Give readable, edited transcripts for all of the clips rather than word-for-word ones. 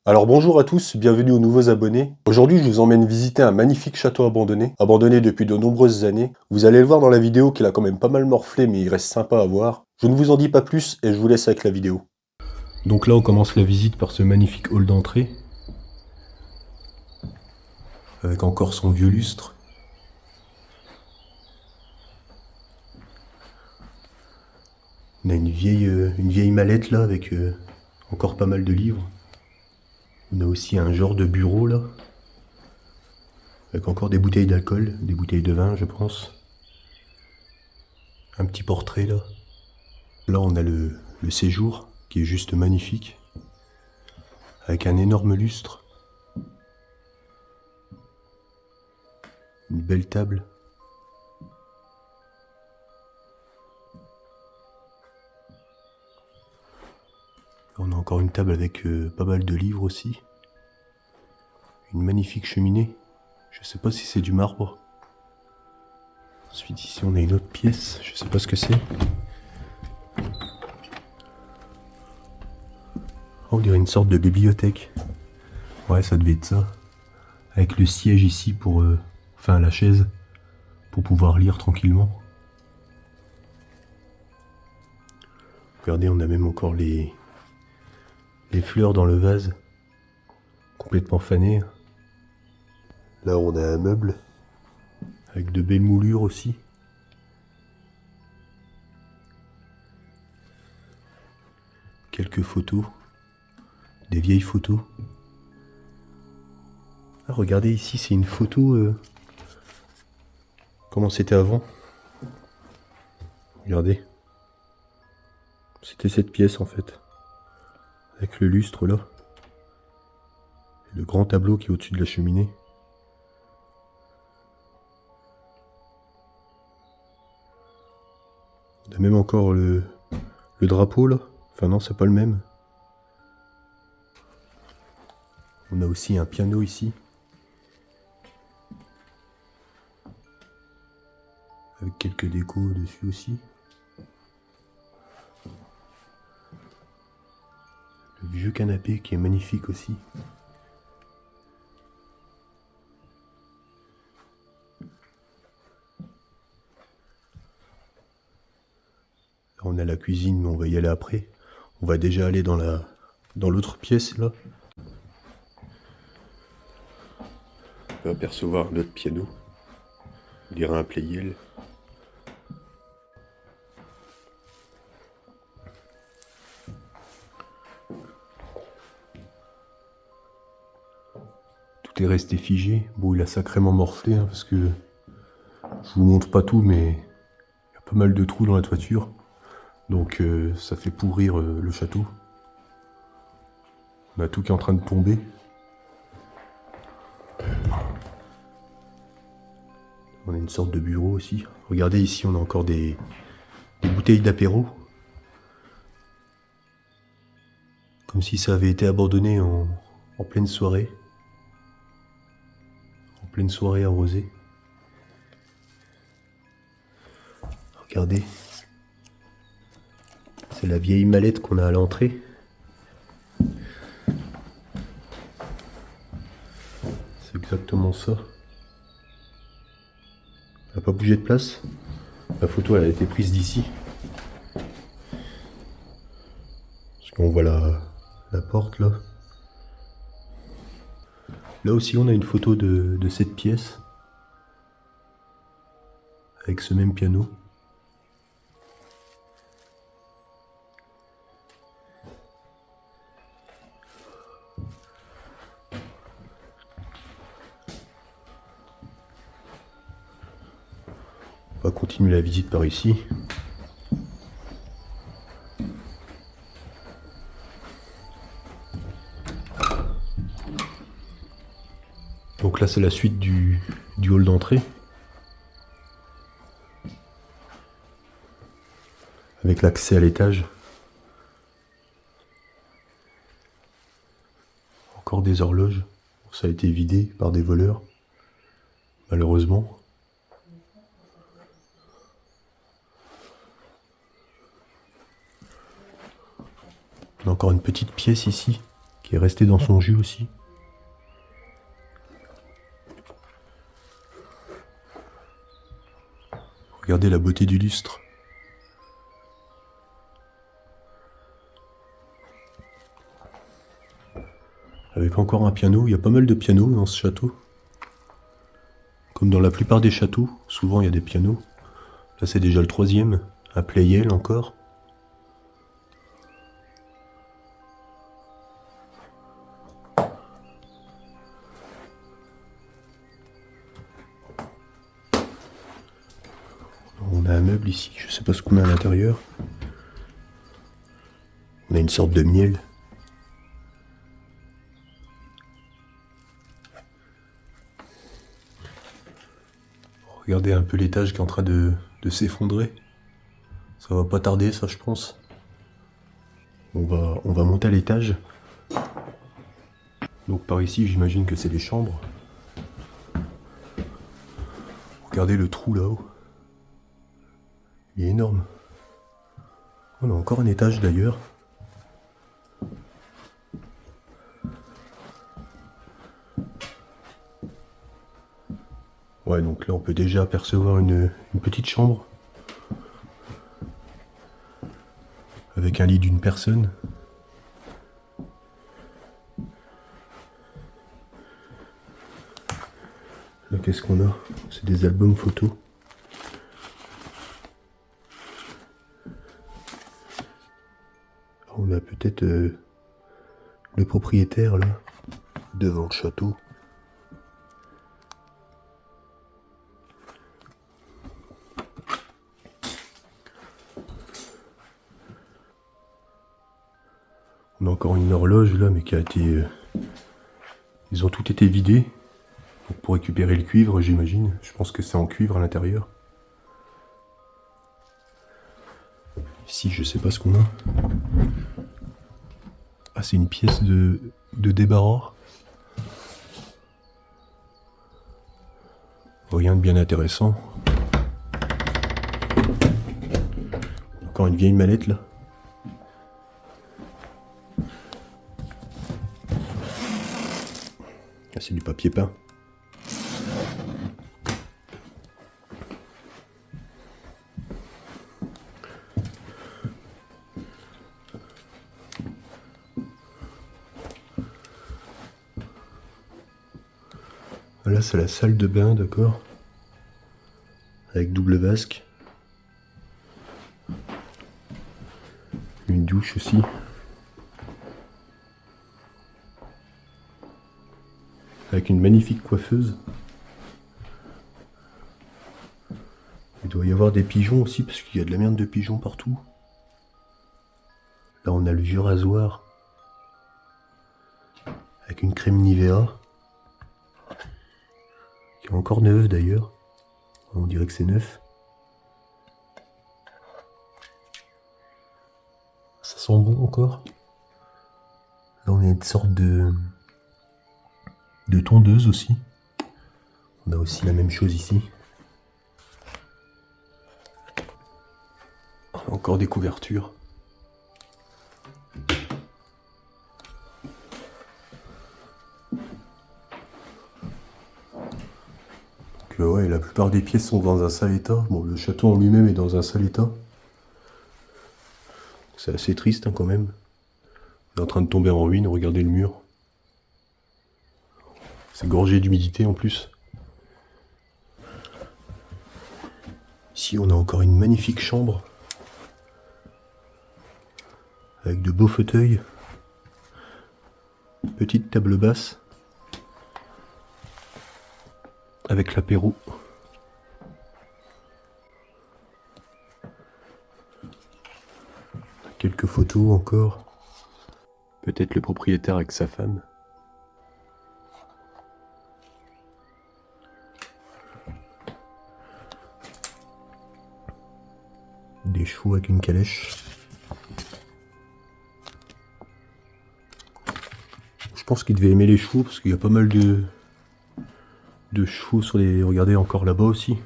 Alors bonjour à tous, bienvenue aux nouveaux abonnés. Aujourd'hui je vous emmène visiter un magnifique château abandonné depuis de nombreuses années. Vous allez le voir dans la vidéo qu'il a quand même pas mal morflé mais il reste sympa à voir. Je ne vous en dis pas plus et je vous laisse avec la vidéo. Donc là on commence la visite par ce magnifique hall d'entrée. Avec encore son vieux lustre. On a une vieille mallette là avec encore pas mal de livres. On a aussi un genre de bureau là. Avec encore des bouteilles d'alcool, des bouteilles de vin je pense. Un petit portrait là. Là on a le séjour qui est juste magnifique. Avec un énorme lustre. Une belle table. On a encore une table avec pas mal de livres aussi. Une magnifique cheminée. Je sais pas si c'est du marbre. Ensuite ici on a une autre pièce. Je sais pas ce que c'est. On dirait une sorte de bibliothèque. Ouais, ça devait être ça. Avec le siège ici pour... enfin la chaise. Pour pouvoir lire tranquillement. Regardez, on a même encore les fleurs dans le vase. Complètement fanées. Là on a un meuble. Avec de belles moulures aussi. Quelques photos. Des vieilles photos. Ah, regardez ici, c'est une photo... comment c'était avant. Regardez. C'était cette pièce en fait. Avec le lustre là. Et le grand tableau qui est au-dessus de la cheminée. On a même encore le drapeau là. Enfin non, c'est pas le même. On a aussi un piano ici. Avec quelques décos dessus aussi. Le vieux canapé qui est magnifique aussi. Là, on a la cuisine, mais on va y aller après. On va déjà aller dans l'autre pièce là. On va apercevoir notre piano. On dirait un Pleyel. Tout est resté figé. Bon, il a sacrément morflé hein, parce que je vous montre pas tout, mais il y a pas mal de trous dans la toiture. Donc ça fait pourrir le château. On a tout qui est en train de tomber. On a une sorte de bureau aussi. Regardez ici, on a encore des bouteilles d'apéro. Comme si ça avait été abandonné en pleine soirée. En pleine soirée arrosée. Regardez. C'est la vieille mallette qu'on a à l'entrée. C'est exactement ça. Elle n'a pas bougé de place. La photo elle a été prise d'ici. Parce qu'on voit la porte là. Là aussi on a une photo de cette pièce. Avec ce même piano. On va continuer la visite par ici. Donc là c'est la suite du hall d'entrée. Avec l'accès à l'étage. Encore des horloges. Ça a été vidé par des voleurs. Malheureusement. On a encore une petite pièce ici. Qui qui est resté dans son jus aussi. Regardez la beauté du lustre. Avec encore un piano, il y a pas mal de pianos dans ce château. Comme dans la plupart des châteaux, souvent il y a des pianos. Là c'est déjà le 3e, à Pleyel encore. On a un meuble ici, je sais pas ce qu'on a à l'intérieur. On a une sorte de miel. Regardez un peu l'étage qui est en train de s'effondrer. Ça va pas tarder, ça, je pense. On va monter à l'étage. Donc par ici, j'imagine que c'est les chambres. Regardez le trou là-haut. Il est énorme. On a encore un étage d'ailleurs. Ouais, donc là on peut déjà apercevoir une petite chambre. Avec un lit d'une personne. Là qu'est-ce qu'on a? C'est des albums photos. On a peut-être le propriétaire là, devant le château. On a encore une horloge là, mais qui a été... Ils ont tout été vidés. Donc pour récupérer le cuivre, j'imagine. Je pense que c'est en cuivre à l'intérieur. Ici, je sais pas ce qu'on a. Ah, c'est une pièce de débarras. Rien de bien intéressant. Encore une vieille mallette là. Ah, c'est du papier peint. Là, c'est la salle de bain, d'accord. Avec double vasque. Une douche aussi. Avec une magnifique coiffeuse. Il doit y avoir des pigeons aussi, parce qu'il y a de la merde de pigeons partout. Là, on a le vieux rasoir. Avec une crème Nivea. Qui est encore neuve d'ailleurs. On dirait que c'est neuf. Ça sent bon encore. Là, on a une sorte de tondeuse aussi. On a aussi la même chose ici. Encore des couvertures. Donc ouais, la plupart des pièces sont dans un sale état. Bon, le château en lui-même est dans un sale état. C'est assez triste hein, quand même. Il est en train de tomber en ruine, regardez le mur. C'est gorgé d'humidité en plus. Ici on a encore une magnifique chambre. Avec de beaux fauteuils. Petite table basse. Avec l'apéro. Quelques photos encore. Peut-être le propriétaire avec sa femme. Des chevaux avec une calèche. Je pense qu'il devait aimer les chevaux parce qu'il y a pas mal de chevaux sur les... Regardez encore là-bas aussi.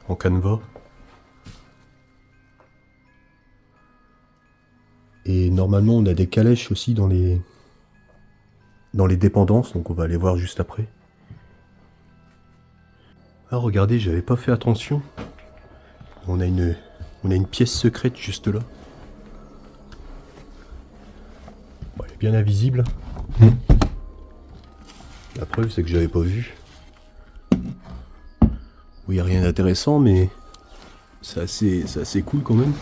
En canevas. Et normalement, on a des calèches aussi dans les dépendances, donc on va aller voir juste après. Ah, regardez, j'avais pas fait attention. On a une pièce secrète juste là. Bon, elle est bien invisible. La preuve, c'est que j'avais pas vu. Il n'y a rien d'intéressant, mais c'est assez cool quand même.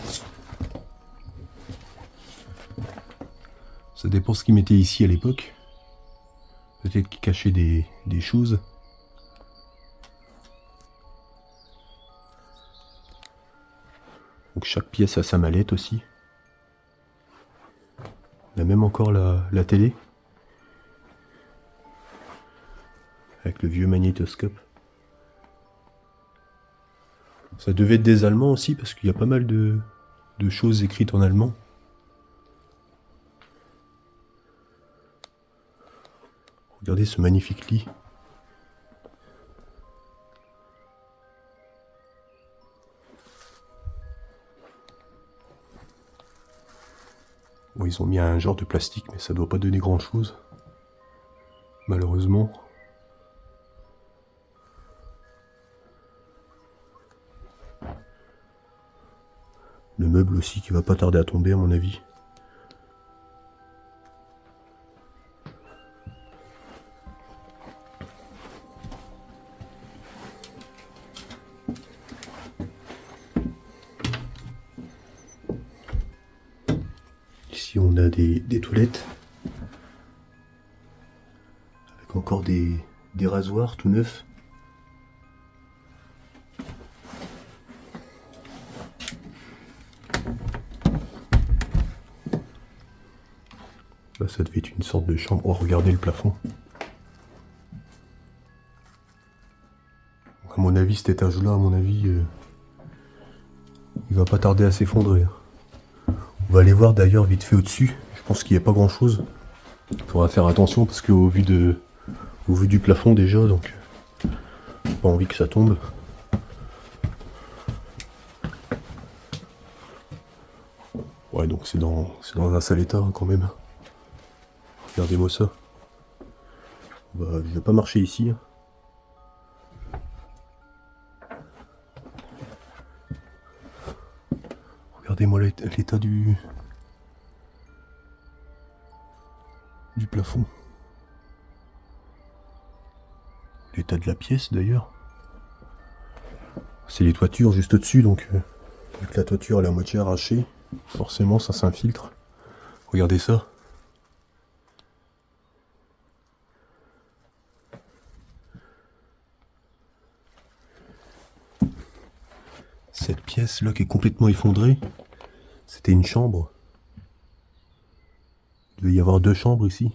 Ça dépend ce qu'ils mettaient ici à l'époque. Peut-être qu'ils cachaient des choses. Donc chaque pièce a sa mallette aussi. On a même encore la télé. Avec le vieux magnétoscope. Ça devait être des Allemands aussi, parce qu'il y a pas mal de choses écrites en allemand. Regardez ce magnifique lit. Bon, ils ont mis un genre de plastique, mais ça doit pas donner grand chose. Malheureusement. Le meuble aussi qui va pas tarder à tomber à mon avis. Ici on a des toilettes. Avec encore des rasoirs tout neufs. Là, ça devait être une sorte de chambre. Oh, regardez le plafond. À mon avis, cet étage-là, il va pas tarder à s'effondrer. On va aller voir d'ailleurs vite fait au-dessus. Je pense qu'il n'y a pas grand-chose. Il faudra faire attention parce qu'au vu du plafond déjà, donc pas envie que ça tombe. Ouais, donc c'est dans un sale état hein, quand même. Regardez-moi ça. Bah, je vais pas marcher ici. Regardez-moi l'état du plafond. L'état de la pièce d'ailleurs. C'est les toitures juste au-dessus, donc vu que la toiture elle est à moitié arrachée, forcément ça s'infiltre. Regardez ça. Cette pièce là qui est complètement effondrée, c'était une chambre. Il devait y avoir 2 chambres ici.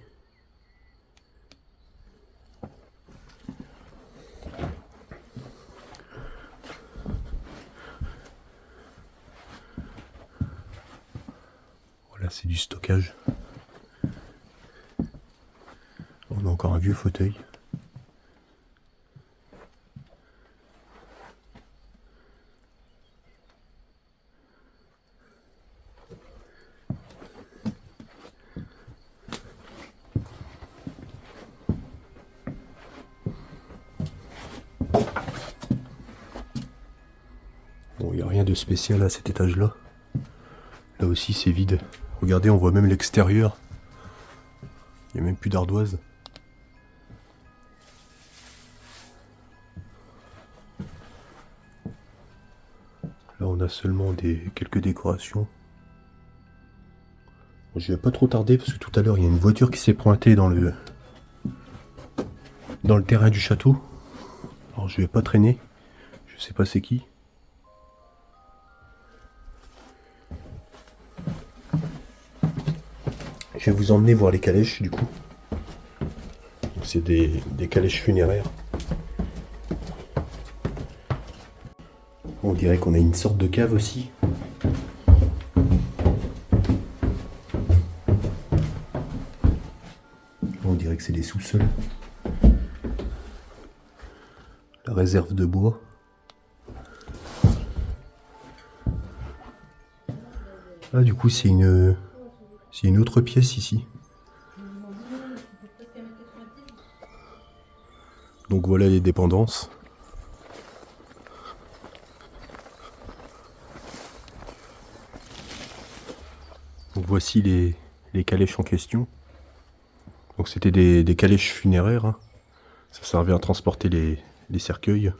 Voilà, c'est du stockage. On a encore un vieux fauteuil. Bon, il n'y a rien de spécial à cet étage-là. Là aussi, c'est vide. Regardez, on voit même l'extérieur. Il n'y a même plus d'ardoise. Là, on a seulement quelques décorations. Bon, je vais pas trop tarder parce que tout à l'heure, il y a une voiture qui s'est pointée dans le terrain du château. Alors, je vais pas traîner. Je sais pas c'est qui. Je vais vous emmener voir les calèches du coup. C'est des calèches funéraires. On dirait qu'on a une sorte de cave aussi. On dirait que c'est des sous-sols. La réserve de bois. Ah, du coup, c'est une C'est une autre pièce ici. Donc voilà les dépendances. Donc voici les calèches en question. Donc c'était des calèches funéraires. Hein. Ça servait à transporter les cercueils.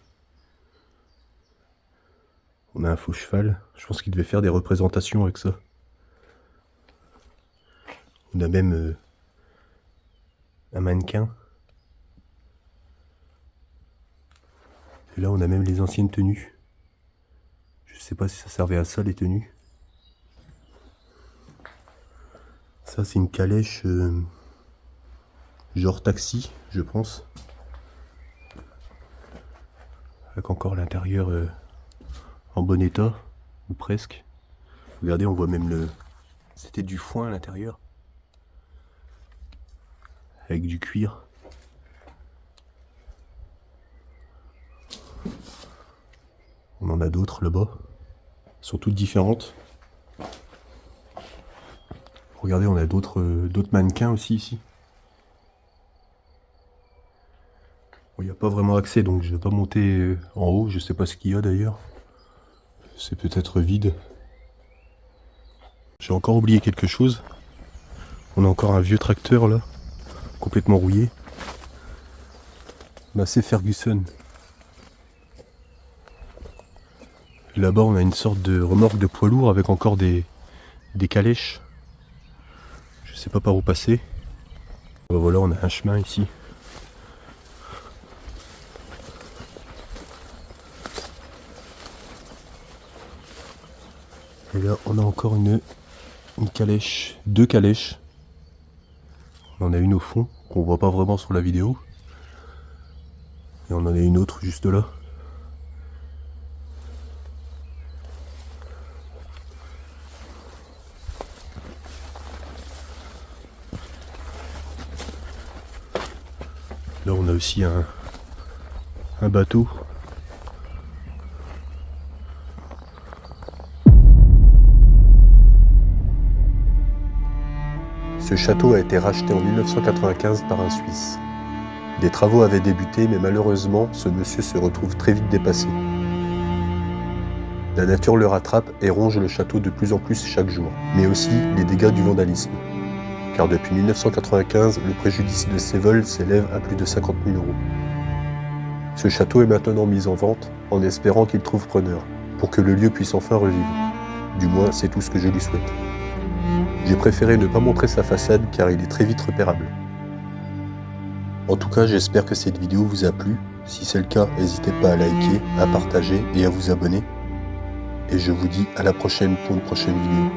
On a un faux cheval. Je pense qu'il devait faire des représentations avec ça. On a même un mannequin. Et là on a même les anciennes tenues. Je sais pas si ça servait à ça les tenues. Ça c'est une calèche genre taxi je pense. Avec encore l'intérieur en bon état. Ou presque. Regardez on voit même c'était du foin à l'intérieur. Avec du cuir. On en a d'autres là-bas. Elles sont toutes différentes. Regardez, on a d'autres mannequins aussi ici. Il n'y a pas vraiment accès, donc je vais pas monter en haut. Je sais pas ce qu'il y a d'ailleurs. C'est peut-être vide. J'ai encore oublié quelque chose. On a encore un vieux tracteur là, complètement rouillé. Massey Ferguson. Là-bas, on a une sorte de remorque de poids lourd avec encore des calèches. Je sais pas par où passer. Ben voilà, on a un chemin ici. Et là, on a encore une calèche, deux calèches. On en a une au fond, qu'on voit pas vraiment sur la vidéo. Et on en a une autre juste là. Là on a aussi un bateau. Ce château a été racheté en 1995 par un Suisse. Des travaux avaient débuté, mais malheureusement, ce monsieur se retrouve très vite dépassé. La nature le rattrape et ronge le château de plus en plus chaque jour, mais aussi les dégâts du vandalisme. Car depuis 1995, le préjudice de ces vols s'élève à plus de 50 000 €. Ce château est maintenant mis en vente, en espérant qu'il trouve preneur, pour que le lieu puisse enfin revivre. Du moins, c'est tout ce que je lui souhaite. J'ai préféré ne pas montrer sa façade car il est très vite repérable. En tout cas, j'espère que cette vidéo vous a plu. Si c'est le cas, n'hésitez pas à liker, à partager et à vous abonner. Et je vous dis à la prochaine pour une prochaine vidéo.